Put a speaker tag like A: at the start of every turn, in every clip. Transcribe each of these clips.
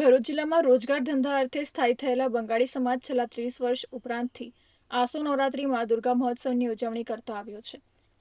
A: ભરૂચ જિલ્લામાં રોજગાર ધંધા અર્થે સ્થાયી થયેલા બંગાળી સમાજ છેલ્લા 30 વર્ષ ઉપરાંતથી આસો નવરાત્રિમાં દુર્ગા મહોત્સવની ઉજવણી કરતો આવ્યો છે।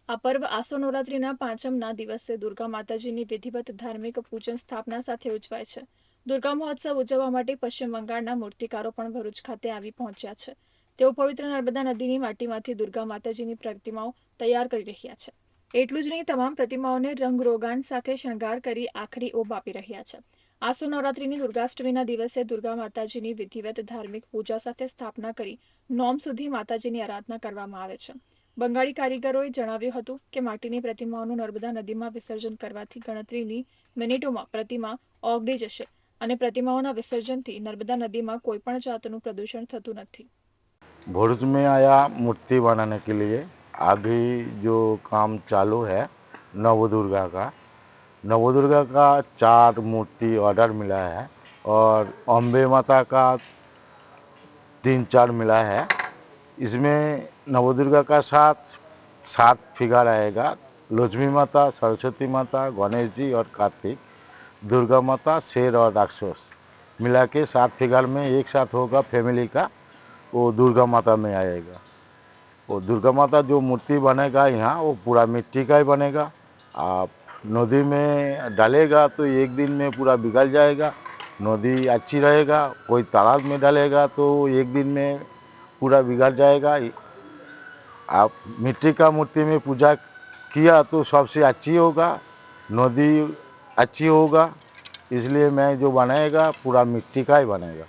A: આ પર્વ આસો નવરાત્રિના પાંચમના દિવસે દુર્ગા માતાજીની વિધિવત ધાર્મિક પૂજન સ્થાપના સાથે ઉજવાય છે। દુર્ગા મહોત્સવ ઉજવવા માટે પશ્ચિમ બંગાળના મૂર્તિકારો પણ ભરૂચ ખાતે આવી પહોંચ્યા છે। તેઓ પવિત્ર નર્મદા નદીની માટીમાંથી દુર્ગા માતાજીની પ્રતિમાઓ તૈયાર કરી રહ્યા છે। એટલું જ નહીં, તમામ પ્રતિમાઓને રંગરોગાન સાથે શણગાર કરી આખરી ઓપ આપી રહ્યા છે। આસો નવરાત્રિની દુર્ગાષ્ટમીના દિવસે દુર્ગા માતાજીની વિધિવત ધાર્મિક પૂજા સાથે સ્થાપના કરી નોમ સુધી માતાજીની આરાધના કરવામાં આવે છે। બંગાળી કારીગરોએ જણાવ્યું હતું કે માટીની પ્રતિમાઓનું નર્મદા નદીમાં વિસર્જન કરવાથી ગણતરીની મિનિટોમાં પ્રતિમા ઓગળી જશે અને પ્રતિમાઓના વિસર્જનથી नर्मदा नदी में कोई पण जातનું प्रदूषण થતું નથી।
B: भरूच में आया मूर्ति बनाने के लिए। अभी जो काम चालू है नवदुर्गा का 4 मूर्ति ऑर्डर मिला है और अम्बे माता का 3-4 मिला है। इसमें नवदुर्गा का साथ 7 फिगर आएगा। लक्ष्मी माता, सरस्वती माता, गणेश जी और कार्तिक, दुर्गा माता, शेर और राक्षस मिला के 7 फिगर में एक साथ होगा फैमिली का। वो दुर्गा माता में आएगा। वो दुर्गा माता जो मूर्ति बनेगा यहाँ वो पूरा मिट्टी का ही बनेगा। आप नदी में डालेगा तो एक दिन में पूरा बिगड़ जाएगा। नदी अच्छी रहेगा। कोई तालाब में डालेगा तो एक दिन में पूरा बिगड़ जाएगा। आप मिट्टी का मूर्ति में पूजा किया तो सबसे अच्छी होगा, नदी अच्छी होगा। इसलिए मैं जो बनाएगा पूरा मिट्टी का ही बनेगा।